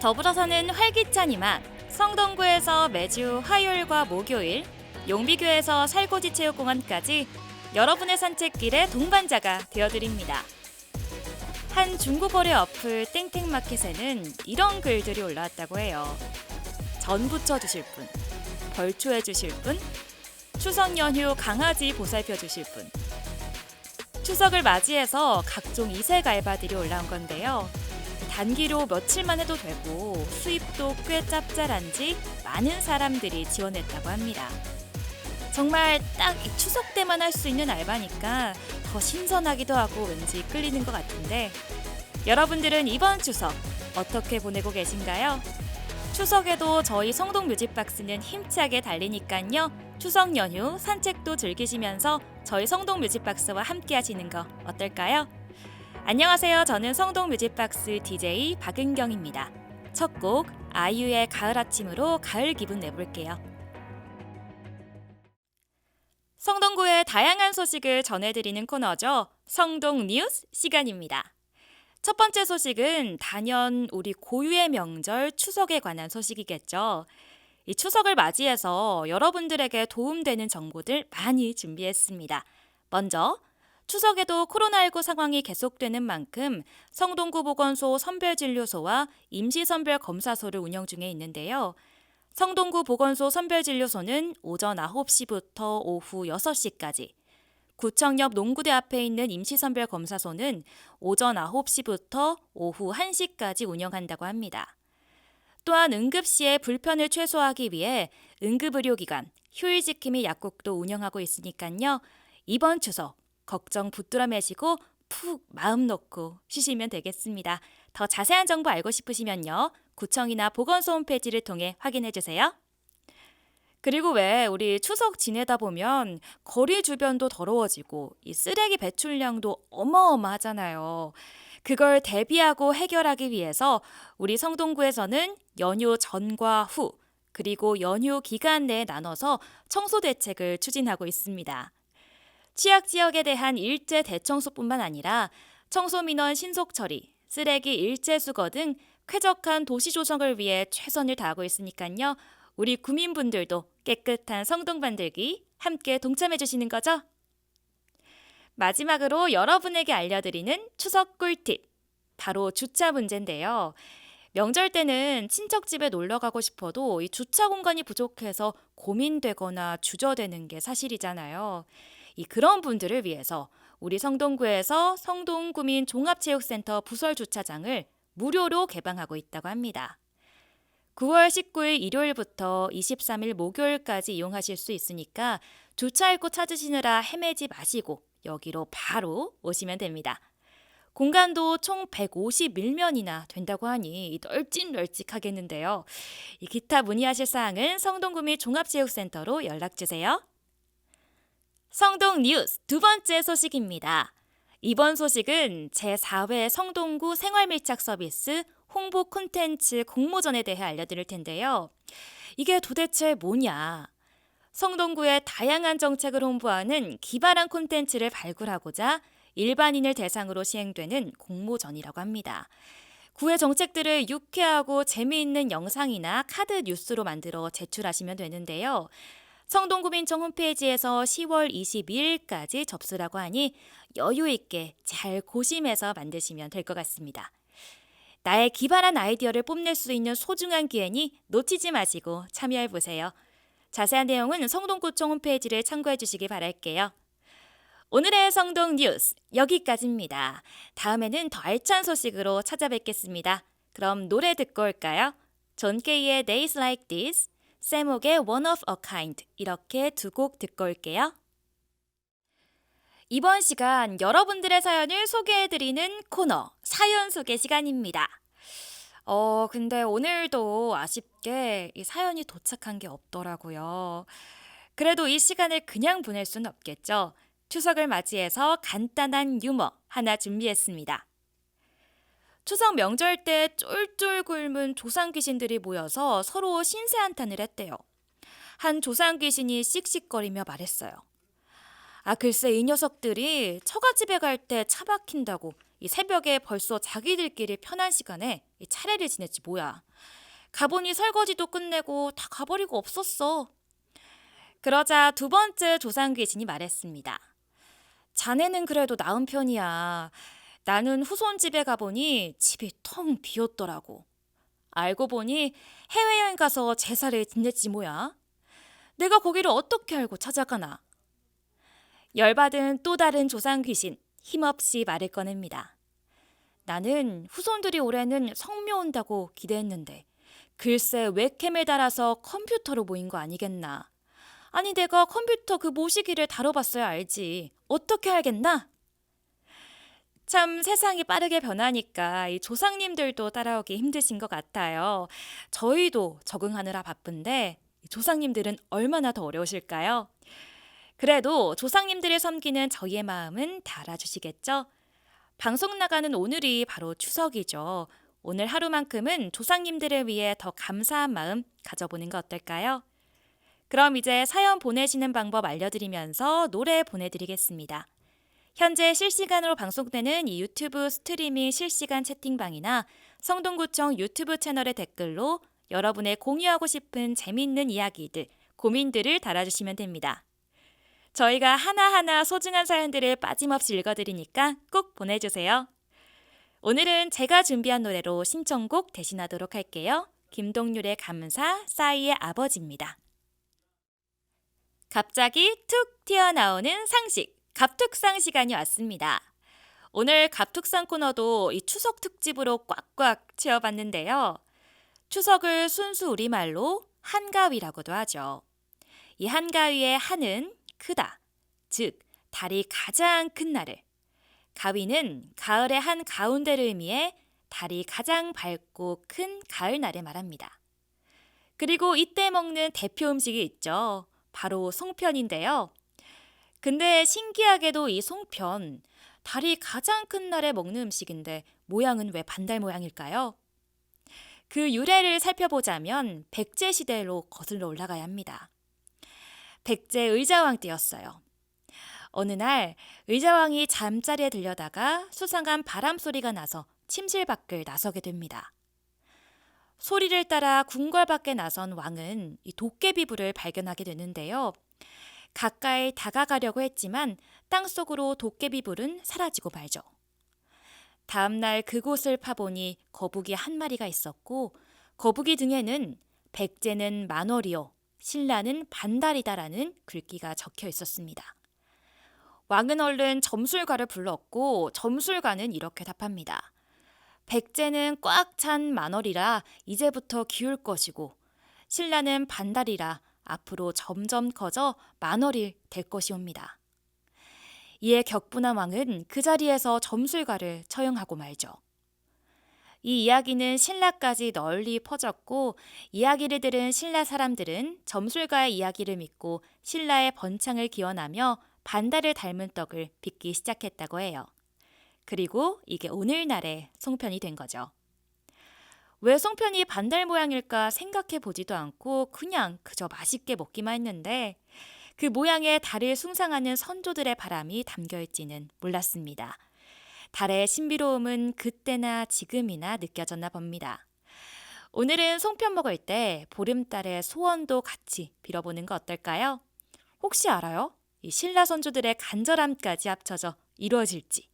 더불어서는 활기찬 이만 성동구에서 매주 화요일과 목요일, 용비교에서 살고지체육공원까지 여러분의 산책길의 동반자가 되어드립니다. 한 중고거래 어플 땡땡마켓에는 이런 글들이 올라왔다고 해요. 전 부쳐주실 분, 벌초해주실 분, 추석 연휴 강아지 보살펴주실 분. 추석을 맞이해서 각종 이색 알바들이 올라온 건데요. 단기로 며칠만 해도 되고 수입도 꽤 짭짤한지 많은 사람들이 지원했다고 합니다. 정말 딱 이 추석 때만 할 수 있는 알바니까 더 신선하기도 하고 왠지 끌리는 것 같은데 여러분들은 이번 추석 어떻게 보내고 계신가요? 추석에도 저희 성동 뮤직박스는 힘차게 달리니깐요. 추석 연휴 산책도 즐기시면서 저희 성동 뮤직박스와 함께 하시는 거 어떨까요? 안녕하세요. 저는 성동 뮤직박스 DJ 박은경입니다. 첫 곡 아이유의 가을 아침으로 가을 기분 내볼게요. 성동구의 다양한 소식을 전해드리는 코너죠. 성동 뉴스 시간입니다. 첫 번째 소식은 단연 우리 고유의 명절 추석에 관한 소식이겠죠. 이 추석을 맞이해서 여러분들에게 도움되는 정보들 많이 준비했습니다. 먼저 추석에도 코로나19 상황이 계속되는 만큼 성동구 보건소 선별진료소와 임시선별검사소를 운영 중에 있는데요. 성동구 보건소 선별진료소는 오전 9시부터 오후 6시까지, 구청역 농구대 앞에 있는 임시선별검사소는 오전 9시부터 오후 1시까지 운영한다고 합니다. 또한 응급시의 불편을 최소화하기 위해 응급의료기관, 휴일지킴이 약국도 운영하고 있으니까요. 이번 추석 걱정 붙들어 매시고 푹 마음 놓고 쉬시면 되겠습니다. 더 자세한 정보 알고 싶으시면요. 구청이나 보건소 홈페이지를 통해 확인해주세요. 그리고 왜 우리 추석 지내다 보면 거리 주변도 더러워지고 이 쓰레기 배출량도 어마어마하잖아요. 그걸 대비하고 해결하기 위해서 우리 성동구에서는 연휴 전과 후 그리고 연휴 기간 내에 나눠서 청소 대책을 추진하고 있습니다. 취약 지역에 대한 일제 대청소뿐만 아니라 청소민원 신속 처리, 쓰레기 일제 수거 등 쾌적한 도시 조성을 위해 최선을 다하고 있으니까요. 우리 구민분들도 깨끗한 성동 만들기 함께 동참해 주시는 거죠? 마지막으로 여러분에게 알려드리는 추석 꿀팁, 바로 주차 문제인데요. 명절 때는 친척 집에 놀러 가고 싶어도 이 주차 공간이 부족해서 고민되거나 주저되는 게 사실이잖아요. 그런 분들을 위해서 우리 성동구에서 성동구민 종합체육센터 부설 주차장을 무료로 개방하고 있다고 합니다. 9월 19일 일요일부터 23일 목요일까지 이용하실 수 있으니까 주차할 곳 찾으시느라 헤매지 마시고 여기로 바로 오시면 됩니다. 공간도 총 151면이나 된다고 하니 널찍널찍하겠는데요. 기타 문의하실 사항은 성동구민 종합체육센터로 연락주세요. 성동 뉴스 두 번째 소식입니다. 이번 소식은 제4회 성동구 생활밀착 서비스 홍보 콘텐츠 공모전에 대해 알려드릴 텐데요. 이게 도대체 뭐냐? 성동구의 다양한 정책을 홍보하는 기발한 콘텐츠를 발굴하고자 일반인을 대상으로 시행되는 공모전이라고 합니다. 구의 정책들을 유쾌하고 재미있는 영상이나 카드 뉴스로 만들어 제출하시면 되는데요. 성동구민청 홈페이지에서 10월 22일까지 접수라고 하니 여유 있게 잘 고심해서 만드시면 될 것 같습니다. 나의 기발한 아이디어를 뽐낼 수 있는 소중한 기회니 놓치지 마시고 참여해보세요. 자세한 내용은 성동구청 홈페이지를 참고해 주시기 바랄게요. 오늘의 성동 뉴스 여기까지입니다. 다음에는 더 알찬 소식으로 찾아뵙겠습니다. 그럼 노래 듣고 올까요? 존 케이의 Days Like This, 세목의 One of a Kind 이렇게 두 곡 듣고 올게요. 이번 시간 여러분들의 사연을 소개해드리는 코너 사연 소개 시간입니다. 근데 오늘도 아쉽게 이 사연이 도착한 게 없더라고요. 그래도 이 시간을 그냥 보낼 수는 없겠죠. 추석을 맞이해서 간단한 유머 하나 준비했습니다. 추석 명절 때 쫄쫄 굶은 조상 귀신들이 모여서 서로 신세 한탄을 했대요. 한 조상 귀신이 씩씩거리며 말했어요. 글쎄 이 녀석들이 처갓집에 갈 때 차 박힌다고 이 새벽에 벌써 자기들끼리 편한 시간에 이 차례를 지냈지 뭐야. 가보니 설거지도 끝내고 다 가버리고 없었어. 그러자 두 번째 조상 귀신이 말했습니다. 자네는 그래도 나은 편이야. 나는 후손 집에 가보니 집이 텅 비었더라고. 알고 보니 해외여행 가서 제사를 지냈지 뭐야. 내가 거기를 어떻게 알고 찾아가나. 열받은 또 다른 조상 귀신 힘없이 말을 꺼냅니다. 나는 후손들이 올해는 성묘 온다고 기대했는데 글쎄 웹캠을 달아서 컴퓨터로 모인 거 아니겠나. 아니 내가 컴퓨터 그 모시기를 다뤄봤어야 알지. 어떻게 알겠나? 참 세상이 빠르게 변하니까 이 조상님들도 따라오기 힘드신 것 같아요. 저희도 적응하느라 바쁜데 조상님들은 얼마나 더 어려우실까요? 그래도 조상님들을 섬기는 저희의 마음은 다 알아주시겠죠? 방송 나가는 오늘이 바로 추석이죠. 오늘 하루만큼은 조상님들을 위해 더 감사한 마음 가져보는 거 어떨까요? 그럼 이제 사연 보내시는 방법 알려드리면서 노래 보내드리겠습니다. 현재 실시간으로 방송되는 이 유튜브 스트리밍 실시간 채팅방이나 성동구청 유튜브 채널의 댓글로 여러분의 공유하고 싶은 재미있는 이야기들, 고민들을 달아주시면 됩니다. 저희가 하나하나 소중한 사연들을 빠짐없이 읽어드리니까 꼭 보내주세요. 오늘은 제가 준비한 노래로 신청곡 대신하도록 할게요. 김동률의 감사, 싸이의 아버지입니다. 갑자기 툭 튀어나오는 상식, 갑툭상 시간이 왔습니다. 오늘 갑툭상 코너도 이 추석 특집으로 꽉꽉 채워봤는데요. 추석을 순수 우리말로 한가위라고도 하죠. 이 한가위의 한은 크다, 즉 달이 가장 큰 날을, 가위는 가을의 한 가운데를 의미해 달이 가장 밝고 큰 가을날을 말합니다. 그리고 이때 먹는 대표 음식이 있죠. 바로 송편인데요. 근데 신기하게도 이 송편, 달이 가장 큰 날에 먹는 음식인데 모양은 왜 반달 모양일까요? 그 유래를 살펴보자면 백제 시대로 거슬러 올라가야 합니다. 백제 의자왕 때였어요. 어느 날 의자왕이 잠자리에 들려다가 수상한 바람 소리가 나서 침실 밖을 나서게 됩니다. 소리를 따라 궁궐 밖에 나선 왕은 이 도깨비불을 발견하게 되는데요. 가까이 다가가려고 했지만 땅속으로 도깨비불은 사라지고 말죠. 다음날 그곳을 파보니 거북이 한 마리가 있었고 거북이 등에는 백제는 만월이요, 신라는 반달이다라는 글귀가 적혀 있었습니다. 왕은 얼른 점술가를 불렀고 점술가는 이렇게 답합니다. 백제는 꽉 찬 만월이라 이제부터 기울 것이고 신라는 반달이라 앞으로 점점 커져 만월이 될 것이옵니다. 이에 격분한 왕은 그 자리에서 점술가를 처형하고 말죠. 이 이야기는 신라까지 널리 퍼졌고 이야기를 들은 신라 사람들은 점술가의 이야기를 믿고 신라의 번창을 기원하며 반달을 닮은 떡을 빚기 시작했다고 해요. 그리고 이게 오늘날의 송편이 된 거죠. 왜 송편이 반달 모양일까 생각해 보지도 않고 그냥 그저 맛있게 먹기만 했는데 그 모양에 달을 숭상하는 선조들의 바람이 담겨있지는 몰랐습니다. 달의 신비로움은 그때나 지금이나 느껴졌나 봅니다. 오늘은 송편 먹을 때 보름달의 소원도 같이 빌어보는 거 어떨까요? 혹시 알아요? 이 신라 선조들의 간절함까지 합쳐져 이루어질지.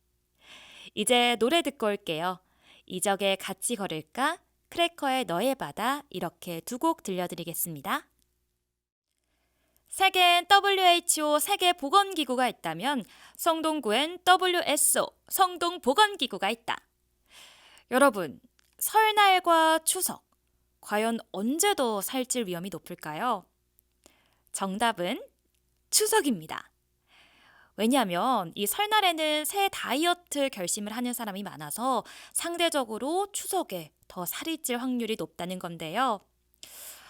이제 노래 듣고 올게요. 이적에 같이 걸을까? 크래커의 너의 바다 이렇게 두 곡 들려드리겠습니다. 세계엔 WHO 세계보건기구가 있다면 성동구엔 WSO 성동보건기구가 있다. 여러분, 설날과 추석 과연 언제 더 살찔 위험이 높을까요? 정답은 추석입니다. 왜냐하면 이 설날에는 새 다이어트 결심을 하는 사람이 많아서 상대적으로 추석에 더 살이 찔 확률이 높다는 건데요.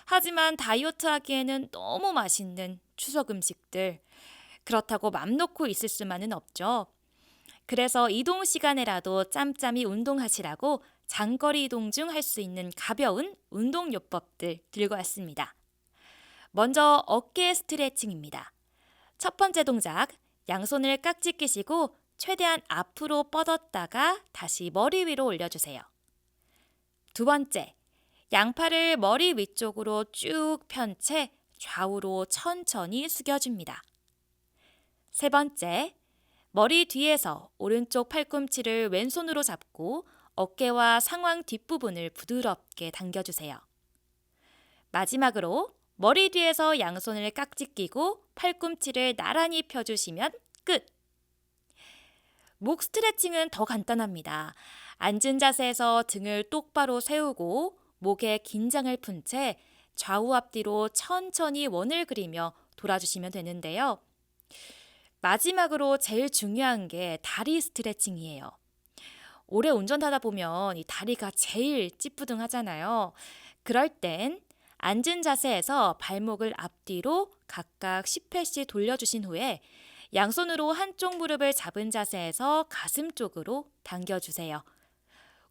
하지만 다이어트 하기에는 너무 맛있는 추석 음식들, 그렇다고 맘 놓고 있을 수만은 없죠. 그래서 이동 시간에라도 짬짬이 운동하시라고 장거리 이동 중 할 수 있는 가벼운 운동요법들 들고 왔습니다. 먼저 어깨 스트레칭입니다. 첫 번째 동작, 양손을 깍지 끼시고 최대한 앞으로 뻗었다가 다시 머리 위로 올려주세요. 두 번째, 양팔을 머리 위쪽으로 쭉 편 채 좌우로 천천히 숙여줍니다. 세 번째, 머리 뒤에서 오른쪽 팔꿈치를 왼손으로 잡고 어깨와 상완 뒷부분을 부드럽게 당겨주세요. 마지막으로 머리 뒤에서 양손을 깍지 끼고 팔꿈치를 나란히 펴주시면 끝! 목 스트레칭은 더 간단합니다. 앉은 자세에서 등을 똑바로 세우고 목에 긴장을 푼 채 좌우 앞뒤로 천천히 원을 그리며 돌아주시면 되는데요. 마지막으로 제일 중요한 게 다리 스트레칭이에요. 오래 운전하다 보면 이 다리가 제일 찌뿌둥하잖아요. 그럴 땐 앉은 자세에서 발목을 앞뒤로 각각 10회씩 돌려주신 후에 양손으로 한쪽 무릎을 잡은 자세에서 가슴 쪽으로 당겨주세요.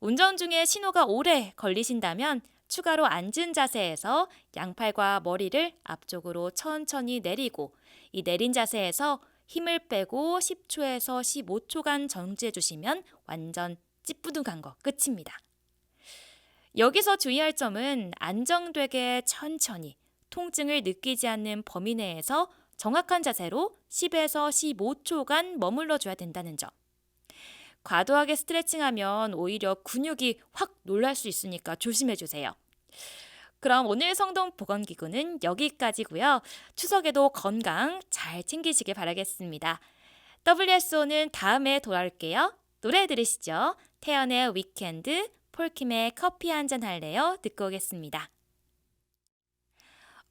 운전 중에 신호가 오래 걸리신다면 추가로 앉은 자세에서 양팔과 머리를 앞쪽으로 천천히 내리고 이 내린 자세에서 힘을 빼고 10초에서 15초간 정지해 주시면 완전 찌뿌둥한 거 끝입니다. 여기서 주의할 점은 안정되게 천천히 통증을 느끼지 않는 범위 내에서 정확한 자세로 10에서 15초간 머물러 줘야 된다는 점. 과도하게 스트레칭하면 오히려 근육이 확 놀랄 수 있으니까 조심해 주세요. 그럼 오늘 성동보건기구는 여기까지고요. 추석에도 건강 잘 챙기시길 바라겠습니다. WSO는 다음에 돌아올게요. 노래 들으시죠. 태연의 위켄드, 폴킴의 커피 한잔 할래요? 듣고 오겠습니다.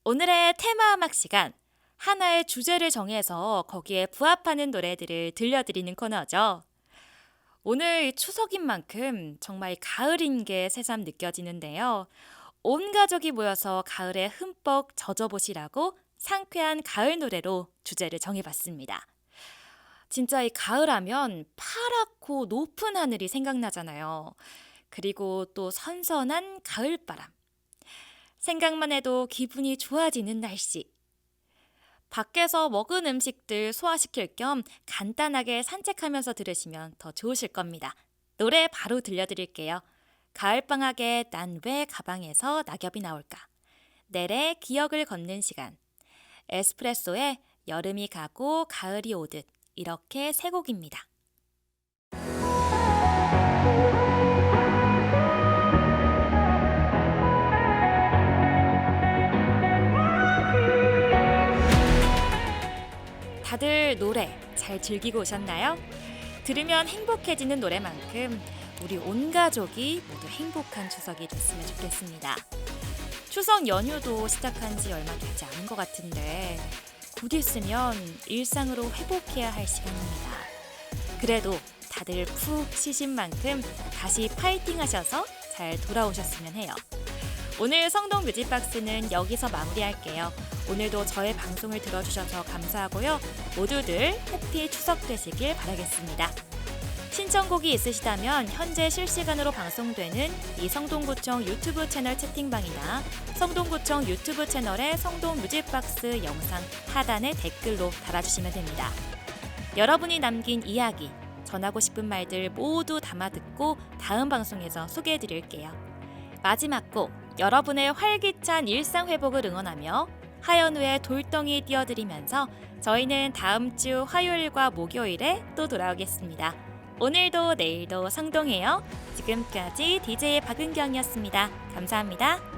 오늘의 테마 음악 시간, 하나의 주제를 정해서 거기에 부합하는 노래들을 들려드리는 코너죠. 오늘 추석인 만큼 정말 가을인 게 새삼 느껴지는데요. 온 가족이 모여서 가을에 흠뻑 젖어보시라고 상쾌한 가을 노래로 주제를 정해봤습니다. 진짜 이 가을하면 파랗고 높은 하늘이 생각나잖아요. 그리고 또 선선한 가을바람. 생각만 해도 기분이 좋아지는 날씨. 밖에서 먹은 음식들 소화시킬 겸 간단하게 산책하면서 들으시면 더 좋으실 겁니다. 노래 바로 들려드릴게요. 가을방학에 난 왜 가방에서 낙엽이 나올까? 넬의 기억을 걷는 시간. 에스프레소의 여름이 가고 가을이 오듯. 이렇게 세 곡입니다. 다들 노래 잘 즐기고 오셨나요? 들으면 행복해지는 노래만큼 우리 온 가족이 모두 행복한 추석이 됐으면 좋겠습니다. 추석 연휴도 시작한 지 얼마 되지 않은 것 같은데 곧 있으면 일상으로 회복해야 할 시간입니다. 그래도 다들 푹 쉬신 만큼 다시 파이팅 하셔서 잘 돌아오셨으면 해요. 오늘 성동 뮤직박스는 여기서 마무리할게요. 오늘도 저의 방송을 들어주셔서 감사하고요. 모두들 해피 추석 되시길 바라겠습니다. 신청곡이 있으시다면 현재 실시간으로 방송되는 이 성동구청 유튜브 채널 채팅방이나 성동구청 유튜브 채널의 성동 뮤직박스 영상 하단에 댓글로 달아주시면 됩니다. 여러분이 남긴 이야기, 전하고 싶은 말들 모두 담아 듣고 다음 방송에서 소개해드릴게요. 마지막 곡, 여러분의 활기찬 일상 회복을 응원하며 하현우의 돌덩이 띄워드리면서 저희는 다음 주 화요일과 목요일에 또 돌아오겠습니다. 오늘도 내일도 성동해요. 지금까지 DJ 박은경이었습니다. 감사합니다.